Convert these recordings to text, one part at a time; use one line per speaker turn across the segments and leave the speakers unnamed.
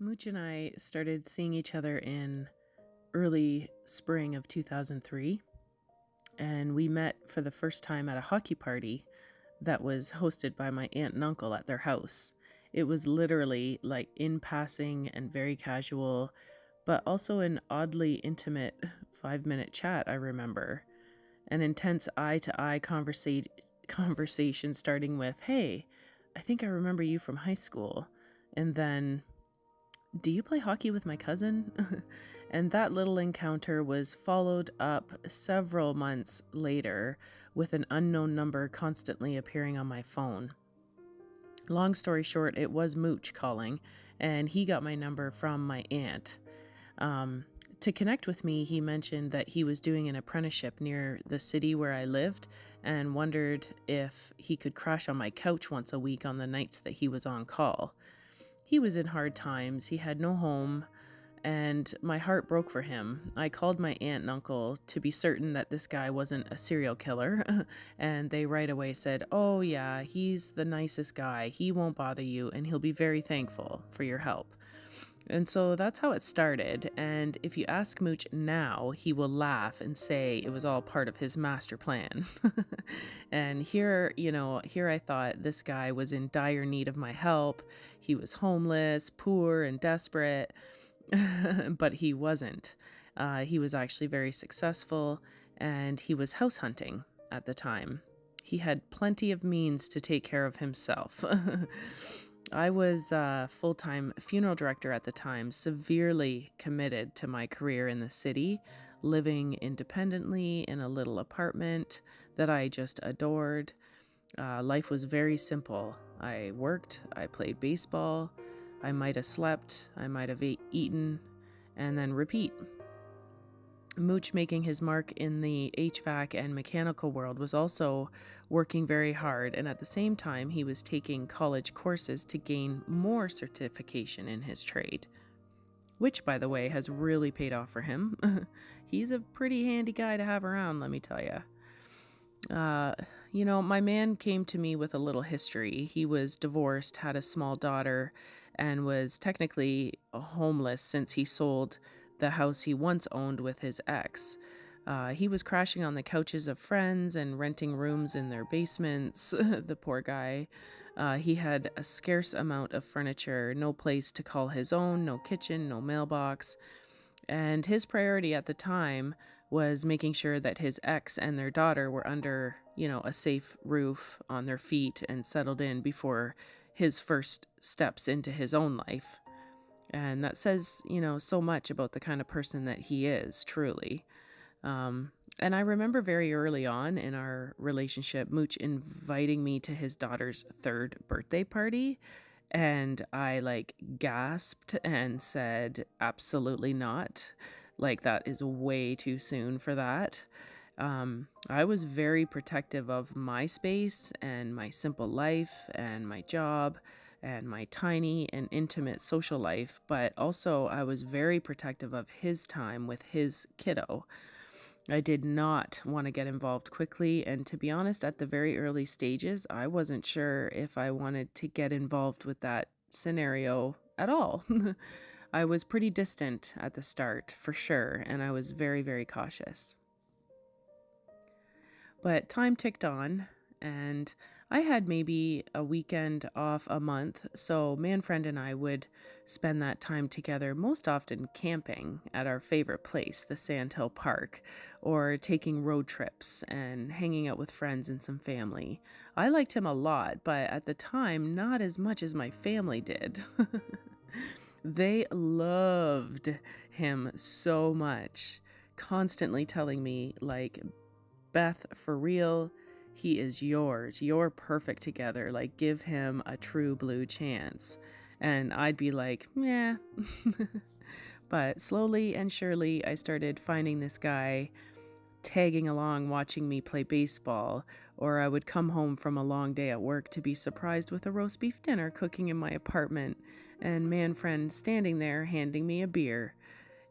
Mooch and I started seeing each other in early spring of 2003, and we met for the first time at a hockey party that was hosted by my aunt and uncle at their house. It was literally like in passing and very casual, but also an oddly intimate 5-minute chat, I remember. An intense eye-to-eye conversation starting with, "Hey, I think I remember you from high school." And then, "Do you play hockey with my cousin?" And that little encounter was followed up several months later with an unknown number constantly appearing on my phone. Long story short, it was Mooch calling, and he got my number from my aunt. To connect with me, he mentioned that he was doing an apprenticeship near the city where I lived and wondered if he could crash on my couch once a week on the nights that he was on call. He was in hard times, he had no home, and my heart broke for him. I called my aunt and uncle to be certain that this guy wasn't a serial killer, and they right away said, "Oh yeah, he's the nicest guy, he won't bother you, and he'll be very thankful for your help." And so that's how it started, and if you ask Mooch now, he will laugh and say it was all part of his master plan. And here I thought this guy was in dire need of my help. He was homeless, poor, and desperate, but he wasn't. He was actually very successful, and he was house hunting at the time. He had plenty of means to take care of himself. I was a full-time funeral director at the time, severely committed to my career in the city, living independently in a little apartment that I just adored. Life was very simple. I worked, I played baseball, I might have slept, I might have eaten, and then repeat. Mooch, making his mark in the HVAC and mechanical world, was also working very hard, and at the same time, he was taking college courses to gain more certification in his trade, which, by the way, has really paid off for him. He's a pretty handy guy to have around, let me tell you. My man came to me with a little history. He was divorced, had a small daughter, and was technically homeless since he sold the house he once owned with his ex. He was crashing on the couches of friends and renting rooms in their basements, the poor guy. He had a scarce amount of furniture, no place to call his own, no kitchen, no mailbox. And his priority at the time was making sure that his ex and their daughter were under, a safe roof on their feet and settled in before his first steps into his own life. And that says, so much about the kind of person that he is, truly. And I remember very early on in our relationship, Mooch inviting me to his daughter's 3rd birthday party. And I gasped and said, absolutely not. That is way too soon for that. I was very protective of my space and my simple life and my job and my tiny and intimate social life, but also I was very protective of his time with his kiddo. I did not want to get involved quickly, and to be honest, at the very early stages, I wasn't sure if I wanted to get involved with that scenario at all. I was pretty distant at the start, for sure, and I was very, very cautious. But time ticked on, and I had maybe a weekend off a month, so Manfriend and I would spend that time together, most often camping at our favorite place, the Sandhill Park, or taking road trips and hanging out with friends and some family. I liked him a lot, but at the time, not as much as my family did. They loved him so much, constantly telling me, "Beth, for real, he is yours. You're perfect together. Give him a true blue chance." And I'd be like, "Yeah." But slowly and surely, I started finding this guy tagging along watching me play baseball, or I would come home from a long day at work to be surprised with a roast beef dinner cooking in my apartment, and Manfriend standing there handing me a beer.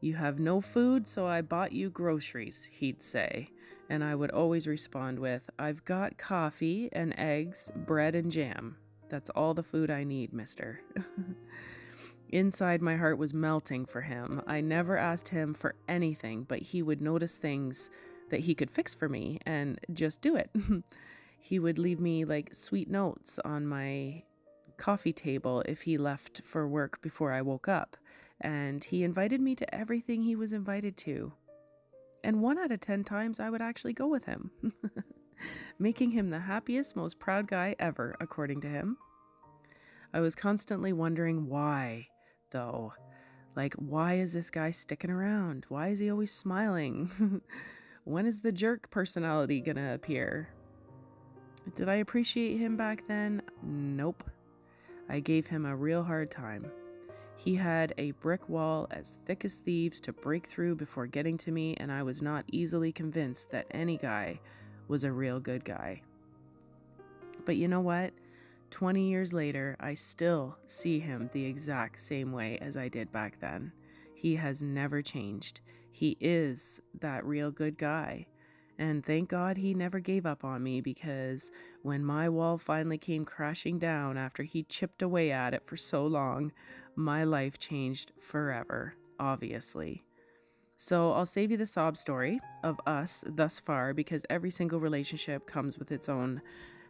"You have no food, so I bought you groceries," he'd say. And I would always respond with, "I've got coffee and eggs, bread and jam. That's all the food I need, mister." Inside, my heart was melting for him. I never asked him for anything, but he would notice things that he could fix for me and just do it. He would leave me like sweet notes on my coffee table if he left for work before I woke up, and he invited me to everything he was invited to. And 1 out of 10 times I would actually go with him, making him the happiest, most proud guy ever, according to him. I was constantly wondering why, though. Like, why is this guy sticking around? Why is he always smiling? When is the jerk personality gonna appear? Did I appreciate him back then? Nope. I gave him a real hard time. He had a brick wall as thick as thieves to break through before getting to me, and I was not easily convinced that any guy was a real good guy. But you know what? 20 years later, I still see him the exact same way as I did back then. He has never changed. He is that real good guy. And thank God he never gave up on me, because when my wall finally came crashing down after he chipped away at it for so long, my life changed forever, obviously. So I'll save you the sob story of us thus far, because every single relationship comes with its own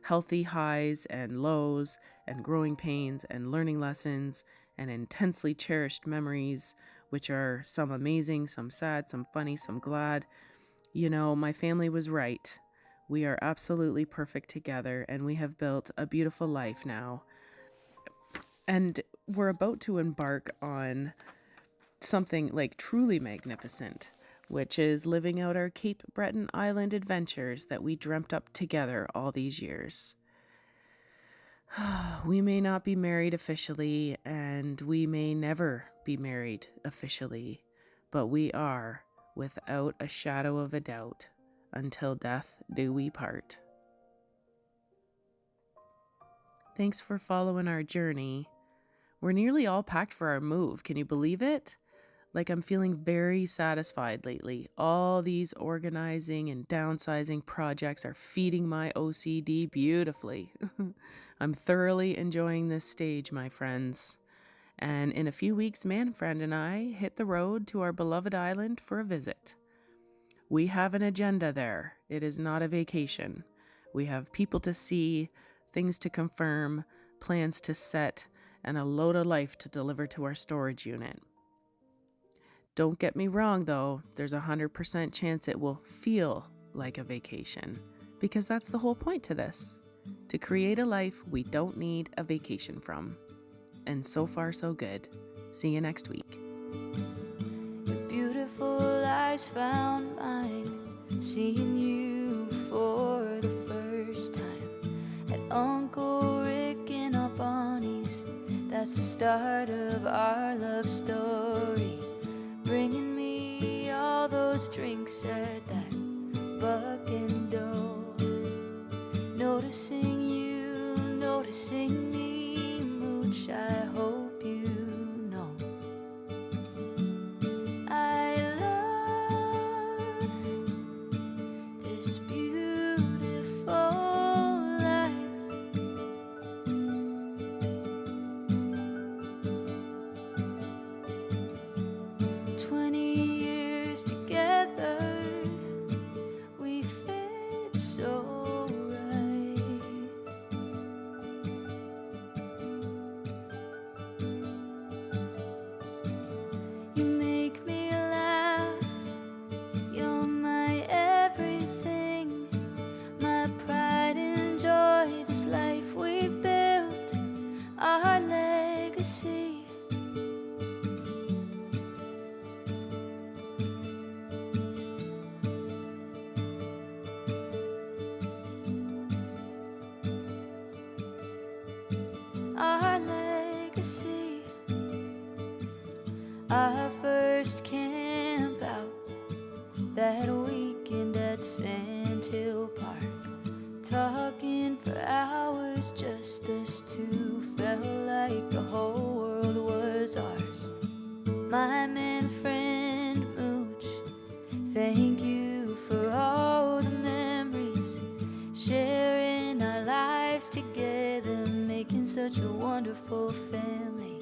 healthy highs and lows and growing pains and learning lessons and intensely cherished memories, which are some amazing, some sad, some funny, some glad. You know, my family was right. We are absolutely perfect together, and we have built a beautiful life now. And we're about to embark on something like truly magnificent, which is living out our Cape Breton Island adventures that we dreamt up together all these years. We may not be married officially, and we may never be married officially, but we are, without a shadow of a doubt, until death do we part. Thanks for following our journey. We're nearly all packed for our move. Can you believe it? Like, I'm feeling very satisfied lately. All these organizing and downsizing projects are feeding my OCD beautifully. I'm thoroughly enjoying this stage, my friends. And in a few weeks, Manfriend and I hit the road to our beloved island for a visit. We have an agenda there. It is not a vacation. We have people to see, things to confirm, plans to set, and a load of life to deliver to our storage unit. Don't get me wrong, though. There's a 100% chance it will feel like a vacation, because that's the whole point to this. To create a life we don't need a vacation from. And so far, so good. See you next week.
Your beautiful eyes found mine, seeing you for the first time at Uncle Rick and Aunt Bonnie's. That's the start of our love story, bringing me all those drinks at that Buck and Door. Noticing you, noticing me, Mooch, I hope you know I love this beautiful life. Years together, we fit so right. You make me laugh, you're my everything, my pride and joy, this life we've built, our legacy. Our legacy. Our first camp out, that weekend at Sand Hill Park, talking for hours, just us two, felt like the whole world was ours. My Manfriend Mooch, thank you for all the memories, sharing our lives together, making such a wonderful family.